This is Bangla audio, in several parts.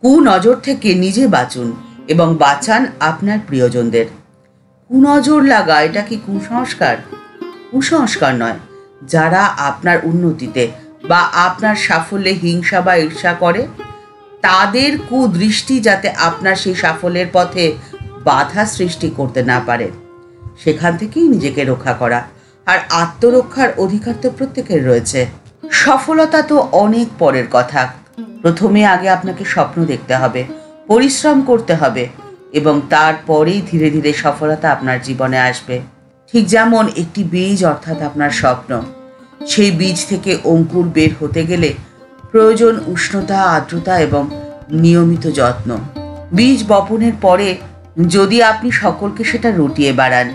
কুনজর থেকে নিজে বাঁচুন এবং বাঁচান আপনার প্রিয়জনদের। কুনজর লাগা এটা কি কুসংস্কার? কুসংস্কার নয়। যারা আপনার উন্নতিতে বা আপনার সাফল্যে হিংসা বা ঈর্ষা করে, তাদের কুদৃষ্টি যাতে আপনার সেই সাফল্যের পথে বাধা সৃষ্টি করতে না পারে, সেখান থেকেই নিজেকে রক্ষা করা। আর আত্মরক্ষার অধিকার তো প্রত্যেকের রয়েছে। সফলতা তো অনেক পরের কথা। প্রথমে আগে আপনাকে স্বপ্ন দেখতে হবে, পরিশ্রম করতে হবে, এবং তারপরেই ধীরে ধীরে সফলতা আপনার জীবনে আসবে। ঠিক যেমন একটি বীজ অর্থাৎ আপনার স্বপ্ন, সেই বীজ থেকে অঙ্কুর বের হতে গেলে প্রয়োজন উষ্ণতা, আর্দ্রতা এবং নিয়মিত যত্ন। বীজ বপনের পরে যদি আপনি সকলকে সেটা রটিয়ে বাড়ান,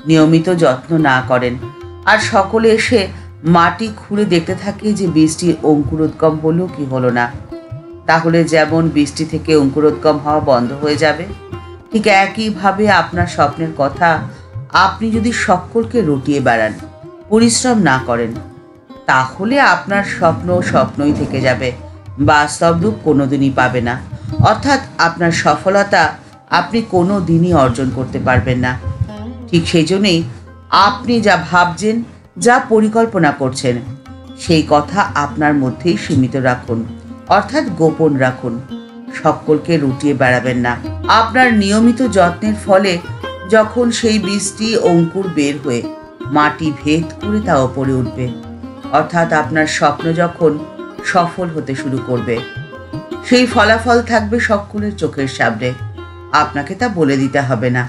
নিয়মিত যত্ন না করেন, আর সকলে এসে মাটি খুঁড়ে দেখতে থাকে যে বীজটির অঙ্কুরোদ্গম হলো কি হলো না, তাহলে যেমন বীজটি থেকে অঙ্কুরোদ্গম হওয়া বন্ধ হয়ে যাবে, ঠিক একইভাবে আপনার স্বপ্নের কথা আপনি যদি সকলকে রটিয়ে বেড়ান, পরিশ্রম না করেন, তাহলে আপনার স্বপ্ন স্বপ্নই থেকে যাবে, বাস্তব রূপ কোনোদিনই পাবে না। অর্থাৎ আপনার সফলতা আপনি কোনো দিনই অর্জন করতে পারবেন না। ঠিক সেই জন্যেই আপনি যা ভাবছেন, যা পরিকল্পনা করছেন, সেই কথা আপনার মধ্যেই সীমিত রাখুন, অর্থাৎ গোপন রাখুন। সকলকে রুটিয়ে বেড়াবেন না। আপনার নিয়মিত যত্নের ফলে যখন সেই বীজটি অঙ্কুর বের হয়ে মাটি ভেদ করে তা ওপরে উঠবে, অর্থাৎ আপনার স্বপ্ন যখন সফল হতে শুরু করবে, সেই ফলাফল থাকবে সকলের চোখের সামনে। আপনাকে তা বলে দিতে হবে না।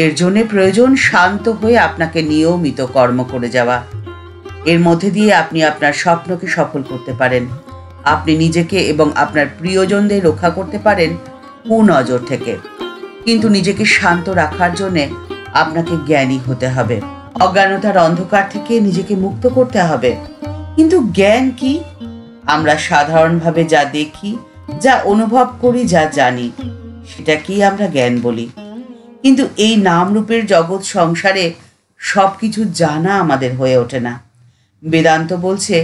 এর জন্যে প্রয়োজন শান্ত হয়ে আপনাকে নিয়মিত কর্ম করে যাওয়া। এর মধ্যে দিয়ে আপনি আপনার স্বপ্নকে সফল করতে পারেন। আপনি নিজেকে এবং আপনার প্রিয়জনদের রক্ষা করতে পারেন কুনজর থেকে। কিন্তু নিজেকে শান্ত রাখার জন্যে আপনাকে জ্ঞানী হতে হবে। অজ্ঞানতার অন্ধকার থেকে নিজেকে মুক্ত করতে হবে। কিন্তু জ্ঞান কি? আমরা সাধারণভাবে যা দেখি, যা অনুভব করি, যা জানি, সেটাকেই আমরা জ্ঞান বলি। কিন্তু এই নামরূপের জগৎ সংসারে সব কিছু জানা আমাদের হয়ে ওঠে না। বেদান্ত বলছে,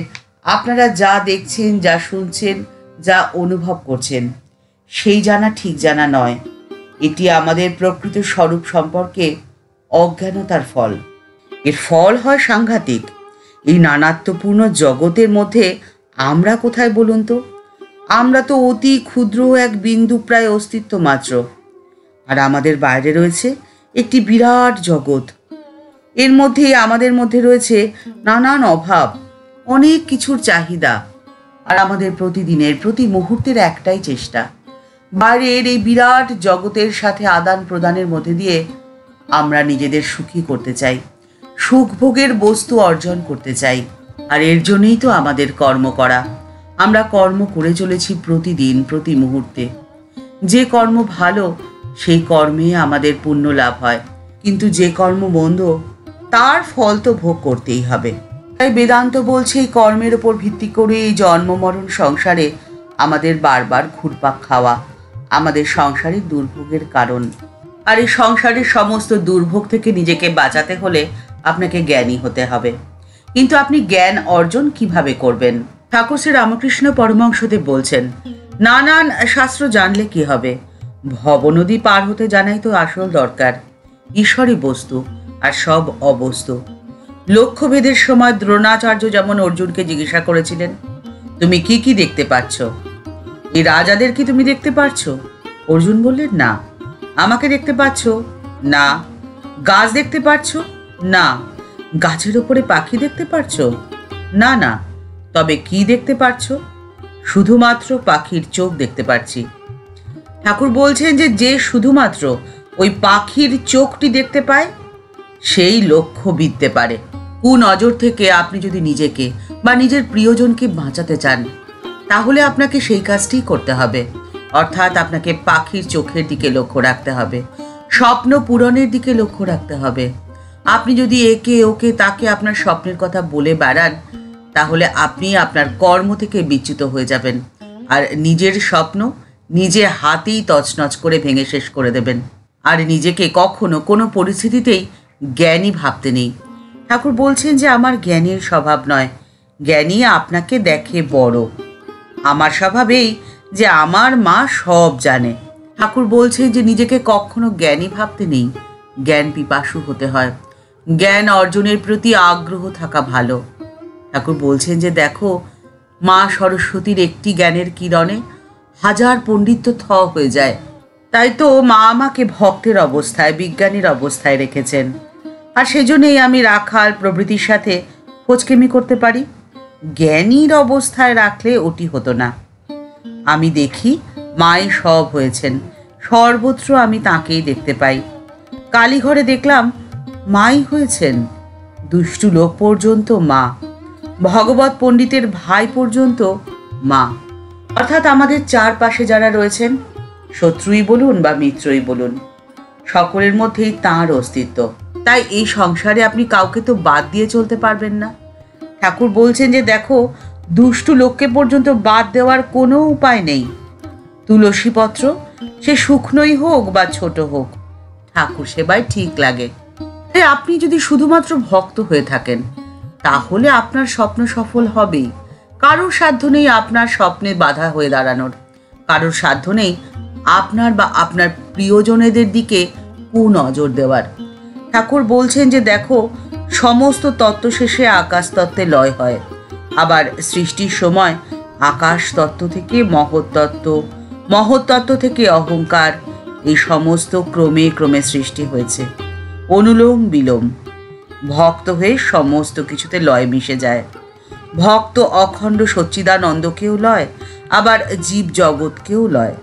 আপনারা যা দেখছেন, যা শুনছেন, যা অনুভব করছেন, সেই জানা ঠিক জানা নয়। এটি আমাদের প্রকৃত স্বরূপ সম্পর্কে অজ্ঞানতার ফল। এর ফল হয় সাংঘাতিক। এই নানাত্বপূর্ণ জগতের মধ্যে আমরা কোথায় বলুন তো? আমরা তো অতি ক্ষুদ্র এক বিন্দু প্রায় অস্তিত্ব মাত্র। আর আমাদের বাইরে রয়েছে একটি বিরাট জগৎ। এর মধ্যে আমাদের মধ্যে রয়েছে নানান অভাব, অনেক কিছুর চাহিদা। আর আমাদের প্রতিদিনের প্রতি মুহূর্তের একটাই চেষ্টা, বাইরের এই বিরাট জগতের সাথে আদান প্রদানের মধ্যে দিয়ে আমরা নিজেদের সুখী করতে চাই, সুখ ভোগের বস্তু অর্জন করতে চাই। আর এর জন্যই তো আমাদের কর্ম করা। আমরা কর্ম করে চলেছি প্রতিদিন, প্রতি মুহূর্তে। যে কর্ম ভালো, সেই কর্মে আমাদের পুণ্য লাভ হয়। কিন্তু যে কর্ম মন্দ, তার ফল তো ভোগ করতেই হবে। তাই বেদান্ত বলছে, এই কর্মের উপর ভিত্তি করে এই জন্ম মরণ সংসারে আমাদের বারবার ঘুরপাক খাওয়া আমাদের সংসারিক দুর্ভোগের কারণ। আর এই সংসারের সমস্ত দুর্ভোগ থেকে নিজেকে বাঁচাতে হলে আপনাকে জ্ঞানী হতে হবে। কিন্তু আপনি জ্ঞান অর্জন কিভাবে করবেন? ঠাকুর শ্রী রামকৃষ্ণ পরমহংসদেব বলছেন, নানান শাস্ত্র জানলে কি হবে? ভবনদী পার হতে জানাই তো আসল দরকার। ঈশ্বরই বস্তু আর সব অবস্তু। লক্ষ্যভেদের সময় দ্রোণাচার্য যেমন অর্জুনকে জিজ্ঞাসা করেছিলেন, তুমি কি কি দেখতে পাচ্ছ? এই রাজাদের কি তুমি দেখতে পাচ্ছ? অর্জুন বললেন, না। আমাকে দেখতে পাচ্ছ? না। গাছ দেখতে পাচ্ছ? না। গাছের উপরে পাখি দেখতে পাচ্ছ? না। না। তবে কি দেখতে পাচ্ছ? শুধুমাত্র পাখির চোখ দেখতে পাচ্ছি। ঠাকুর বলছেন যে শুধুমাত্র ওই পাখির চোখটি দেখতে পায়, সেই লক্ষ্য বিঁধতে পারে। কুনজর থেকে আপনি যদি নিজেকে বা নিজের প্রিয়জনকে বাঁচাতে চান, তাহলে আপনাকে সেই কাজটি করতে হবে। অর্থাৎ আপনাকে পাখির চোখের দিকে লক্ষ্য রাখতে হবে, স্বপ্ন পূরণের দিকে লক্ষ্য রাখতে হবে। আপনি যদি একে ওকে তাকে আপনার স্বপ্নের কথা বলে বেড়ান, তাহলে আপনি আপনার কর্ম থেকে বিচ্যুত হয়ে যাবেন, আর নিজের স্বপ্ন নিজে হাতেই তছনছ করে ভেঙে শেষ করে দেবেন। আর নিজেকে কখনো কোনো পরিস্থিতিতেই জ্ঞানী ভাবতে নেই। ঠাকুর বলছেন যে আমার জ্ঞানীর স্বভাব নয়, জ্ঞানী আপনাকে দেখে বড়। আমার স্বভাব এই যে আমার মা সব জানে। ঠাকুর বলছেন যে নিজেকে কখনো জ্ঞানী ভাবতে নেই, জ্ঞান পিপাসু হতে হয়। জ্ঞান অর্জনের প্রতি আগ্রহ থাকা ভালো। ঠাকুর বলছেন যে দেখো, মা সরস্বতীর একটি জ্ঞানের কিরণে হাজার পণ্ডিত থ হয়ে যায়। তাই তো মা আমাকে ভক্তের অবস্থায়, বিজ্ঞানীর অবস্থায় রেখেছেন। আর সেজন্যই আমি রাখাল প্রভৃতির সাথে খোঁজকেমি করতে পারি। জ্ঞানীর অবস্থায় রাখলে ওটি হতো না। আমি দেখি মাই সব হয়েছেন, সর্বত্র আমি তাঁকেই দেখতে পাই। কালীঘরে দেখলাম মাই হয়েছেন, দুষ্টু লোক পর্যন্ত মা, ভগবত পণ্ডিতের ভাই পর্যন্ত মা। অর্থাৎ আমাদের চারপাশে যারা রয়েছেন, শত্রুই বলুন বা মিত্রই বলুন, সকলের মধ্যেই তাঁর অস্তিত্ব। তাই এই সংসারে আপনি কাউকে তো বাদ দিয়ে চলতে পারবেন না। ঠাকুর বলছেন যে দেখো, দুষ্টু লোককে পর্যন্ত বাদ দেওয়ার কোনো উপায় নেই। তুলসী পত্র সে শুকনোই হোক বা ছোট হোক, ঠাকুর সেবায় ঠিক লাগে। তাই আপনি যদি শুধুমাত্র ভক্ত হয়ে থাকেন, তাহলে আপনার স্বপ্ন সফল হবেই। কারোর সাধ্য নেই আপনার স্বপ্নে বাধা হয়ে দাঁড়ানোর। কারোর সাধ্য নেই আপনার বা আপনার প্রিয়জনেদের দিকে কুনজর দেওয়ার। ঠাকুর বলছেন যে দেখো, সমস্ত তত্ত্ব শেষে আকাশ তত্ত্বে লয় হয়। আবার সৃষ্টির সময় আকাশ তত্ত্ব থেকে মহৎ তত্ত্ব, মহৎ তত্ত্ব থেকে অহংকার, এই সমস্ত ক্রমে ক্রমে সৃষ্টি হয়েছে। অনুলোম বিলোম, ভক্ত হয়ে সমস্ত কিছুতে লয় মিশে যায়। ভক্ত অখণ্ড সচ্চিদানন্দকেও লয়, আবার জীব জগৎকেও লয়।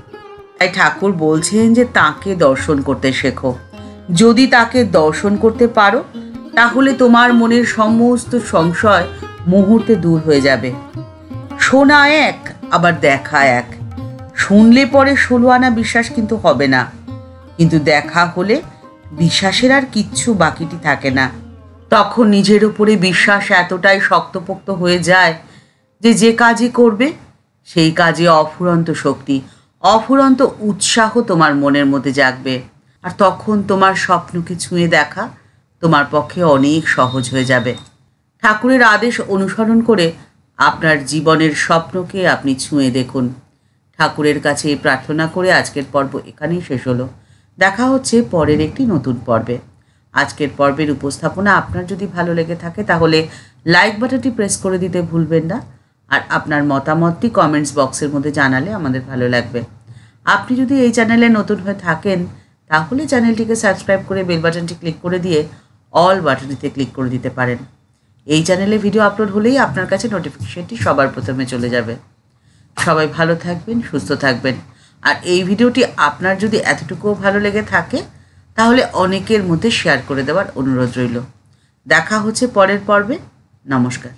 তাই ঠাকুর বলছেন যে তাকে দর্শন করতে শেখো। যদি তাকে দর্শন করতে পারো, তাহলে তোমার মনের সমস্ত সংশয় মুহূর্তে দূর হয়ে যাবে। শোনা এক, আবার দেখা এক। শুনলে পরে 16 আনা বিশ্বাস কিন্তু হবে না, কিন্তু দেখা হলে বিশ্বাসের আর কিচ্ছু বাকিটি থাকে না। তখন নিজের উপরে বিশ্বাস এতটাই শক্তপোক্ত হয়ে যায় যে যে কাজই করবে সেই কাজে অফুরন্ত শক্তি, অফুরন্ত উৎসাহ তোমার মনের মধ্যে জাগবে। আর তখন তোমার স্বপ্নকে ছুঁয়ে দেখা তোমার পক্ষে অনেক সহজ হয়ে যাবে। ঠাকুরের আদেশ অনুসরণ করে আপনার জীবনের স্বপ্নকে আপনি ছুঁয়ে দেখুন। ঠাকুরের কাছে প্রার্থনা করে আজকের পর্ব এখানেই শেষ হলো। দেখা হচ্ছে পরের একটি নতুন পর্বে। আজকের পর্বের উপস্থাপনা আপনার যদি ভালো লেগে থাকে, তাহলে লাইক বাটনটি প্রেস করে দিতে ভুলবেন না। আর আপনার মতামতটি কমেন্টস বক্সের মধ্যে জানালে আমাদের ভালো লাগবে। আপনি যদি এই চ্যানেলে নতুন হয়ে থাকেন, তাহলে চ্যানেলটিকে সাবস্ক্রাইব করে বেল বাটনটি ক্লিক করে দিয়ে অল বাটনটিতে ক্লিক করে দিতে পারেন। এই চ্যানেলে ভিডিও আপলোড হলেই আপনার কাছে নোটিফিকেশনটি সবার প্রথমে চলে যাবে। সবাই ভালো থাকবেন, সুস্থ থাকবেন। আর এই ভিডিওটি আপনার যদি এতটুকুও ভালো লেগে থাকে, তাহলে অনেকের মধ্যে শেয়ার করে দেওয়ার অনুরোধ রইল। দেখা হচ্ছে পরের পর্বে। নমস্কার।